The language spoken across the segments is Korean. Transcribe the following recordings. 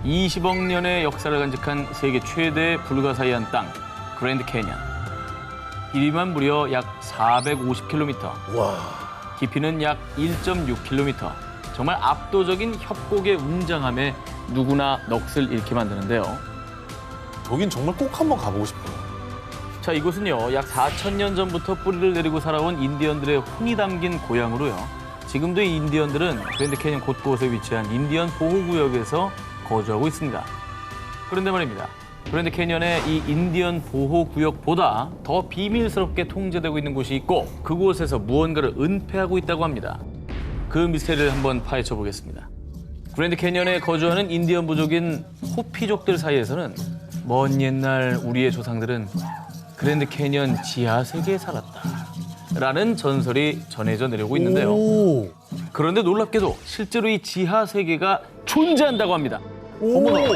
20억 년의 역사를 간직한 세계 최대의 불가사의한 땅, 그랜드 캐니언. 길이만 무려 약 450km, 와. 깊이는 약 1.6km. 정말 압도적인 협곡의 웅장함에 누구나 넋을 잃게 만드는데요. 여긴 정말 꼭 한번 가보고 싶어요. 자, 이곳은요, 약 4,000년 전부터 뿌리를 내리고 살아온 인디언들의 혼이 담긴 고향으로요. 지금도 이 인디언들은 그랜드 캐니언 곳곳에 위치한 인디언 보호구역에서 거주하고 있습니다. 그런데 말입니다. 그랜드 캐니언의 이 인디언 보호구역보다 더 비밀스럽게 통제되고 있는 곳이 있고 그곳에서 무언가를 은폐하고 있다고 합니다. 그 미스터리를 한번 파헤쳐 보겠습니다. 그랜드 캐니언에 거주하는 인디언 부족인 호피족들 사이에서는 먼 옛날 우리의 조상들은 그랜드 캐니언 지하 세계에 살았다 라는 전설이 전해져 내려오고 있는데요. 오. 그런데 놀랍게도 실제로 이 지하 세계가 존재한다고 합니다. 어머나.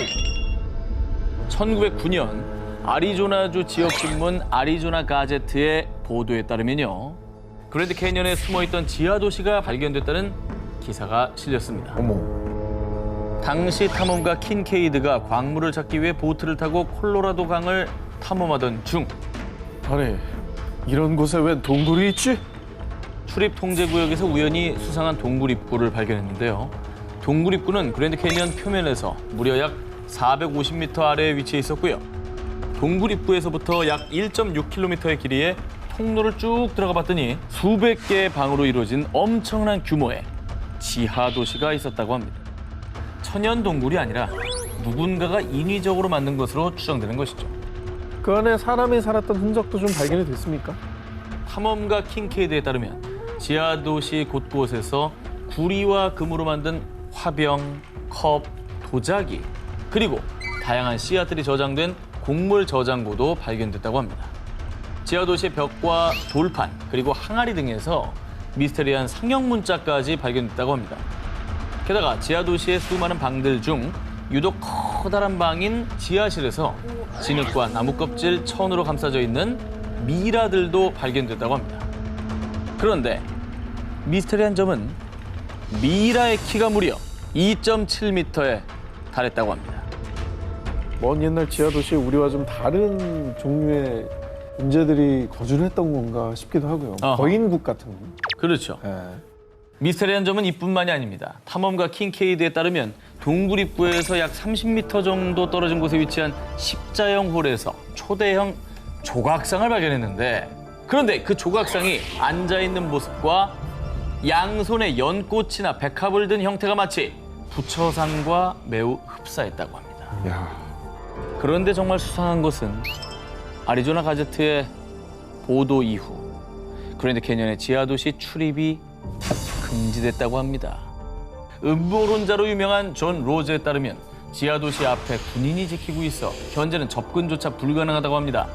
1909년 아리조나주 지역신문 아리조나 가제트의 보도에 따르면요. 그랜드 캐니언에 숨어있던 지하 도시가 발견됐다는 기사가 실렸습니다. 어머. 당시 탐험가 킨케이드가 광물을 찾기 위해 보트를 타고 콜로라도 강을 탐험하던 중 아니, 이런 곳에 웬 동굴이 있지? 출입 통제 구역에서 우연히 수상한 동굴 입구를 발견했는데요. 동굴 입구는 그랜드 캐니언 표면에서 무려 약 450m 아래에 위치해 있었고요. 동굴 입구에서부터 약 1.6km의 길이의 통로를 쭉 들어가 봤더니 수백 개의 방으로 이루어진 엄청난 규모의 지하 도시가 있었다고 합니다. 천연 동굴이 아니라 누군가가 인위적으로 만든 것으로 추정되는 것이죠. 그 안에 사람이 살았던 흔적도 좀 발견이 됐습니까? 탐험가 킹케이드에 따르면 지하 도시 곳곳에서 구리와 금으로 만든 화병, 컵, 도자기 그리고 다양한 씨앗들이 저장된 곡물 저장고도 발견됐다고 합니다. 지하 도시의 벽과 돌판 그리고 항아리 등에서 미스테리한 상형 문자까지 발견됐다고 합니다. 게다가 지하 도시의 수많은 방들 중 유독 커다란 방인 지하실에서 진흙과 나무 껍질 천으로 감싸져 있는 미라들도 발견됐다고 합니다. 그런데 미스테리한 점은 미라의 키가 무려 2.7m에 달했다고 합니다. 먼 옛날 지하 도시에 우리와 좀 다른 종류의 존재들이 거주를 했던 건가 싶기도 하고요. 어허. 거인국 같은 거. 그렇죠. 예. 미스테리한 점은 이뿐만이 아닙니다. 탐험가 킹케이드에 따르면 동굴 입구에서 약 30m 정도 떨어진 곳에 위치한 십자형 홀에서 초대형 조각상을 발견했는데 그런데 그 조각상이 앉아있는 모습과 양손에 연꽃이나 백합을 든 형태가 마치 부처상과 매우 흡사했다고 합니다. 야. 그런데 정말 수상한 것은 아리조나 가제트의 보도 이후 그랜드 캐니언의 지하도시 출입이 금지됐다고 합니다. 음모론자로 유명한 존 로즈에 따르면 지하도시 앞에 군인이 지키고 있어 현재는 접근조차 불가능하다고 합니다.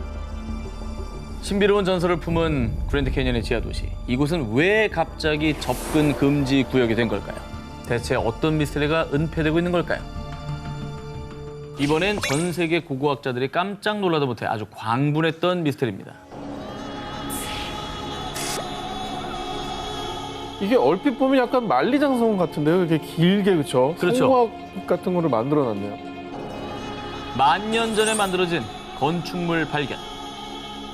신비로운 전설을 품은 그랜드 캐니언의 지하도시. 이곳은 왜 갑자기 접근 금지 구역이 된 걸까요? 대체 어떤 미스터리가 은폐되고 있는 걸까요? 이번엔 전 세계 고고학자들이 깜짝 놀라도 못해 아주 광분했던 미스터리입니다. 이게 얼핏 보면 약간 만리장성 같은데요. 이렇게 길게 그렇죠. 그렇죠. 성곽 같은 거를 만들어놨네요. 만년 전에 만들어진 건축물 발견.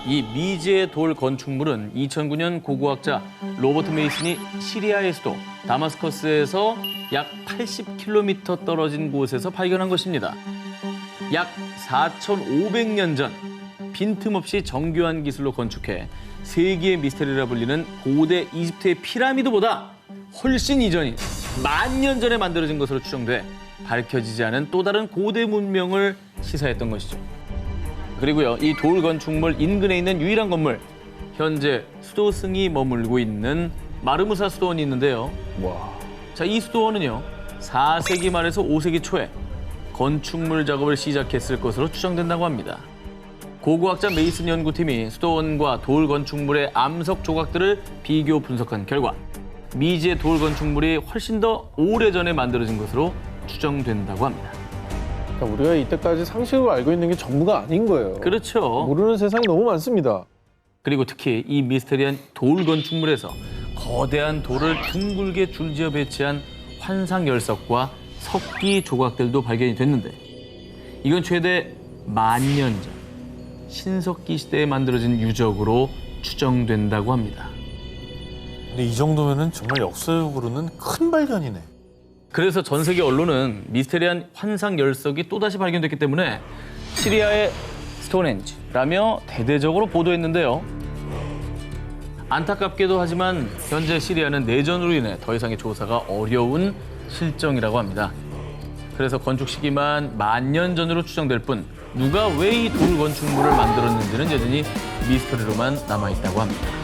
이 미지의 돌 건축물은 2009년 고고학자 로버트 메이슨이 시리아의 수도 다마스커스에서 약 80km 떨어진 곳에서 발견한 것입니다. 약 4,500년 전 빈틈없이 정교한 기술로 건축해 세계의 미스터리라 불리는 고대 이집트의 피라미드보다 훨씬 이전인 만년 전에 만들어진 것으로 추정돼 밝혀지지 않은 또 다른 고대 문명을 시사했던 것이죠. 그리고요, 이 돌 건축물 인근에 있는 유일한 건물, 현재 수도승이 머물고 있는 마르무사 수도원이 있는데요. 와. 자, 이 수도원은요, 4세기 말에서 5세기 초에 건축물 작업을 시작했을 것으로 추정된다고 합니다. 고고학자 메이슨 연구팀이 수도원과 돌 건축물의 암석 조각들을 비교 분석한 결과 미지의 돌 건축물이 훨씬 더 오래전에 만들어진 것으로 추정된다고 합니다. 그러니까 우리가 이때까지 상식으로 알고 있는 게 전부가 아닌 거예요. 그렇죠. 모르는 세상이 너무 많습니다. 그리고 특히 이 미스테리한 돌 건축물에서 거대한 돌을 둥글게 줄지어 배치한 환상 열석과 석기 조각들도 발견이 됐는데 이건 최대 10,000년 전 신석기 시대에 만들어진 유적으로 추정된다고 합니다. 근데 이 정도면은 정말 역사적으로는 큰 발견이네. 그래서 전 세계 언론은 미스테리한 환상 열석이 또다시 발견됐기 때문에 시리아의 스톤헨지라며 대대적으로 보도했는데요. 안타깝게도 하지만 현재 시리아는 내전으로 인해 더 이상의 조사가 어려운 실정이라고 합니다. 그래서 건축 시기만 10,000년 전으로 추정될 뿐 누가 왜 이 돌 건축물을 만들었는지는 여전히 미스터리로만 남아있다고 합니다.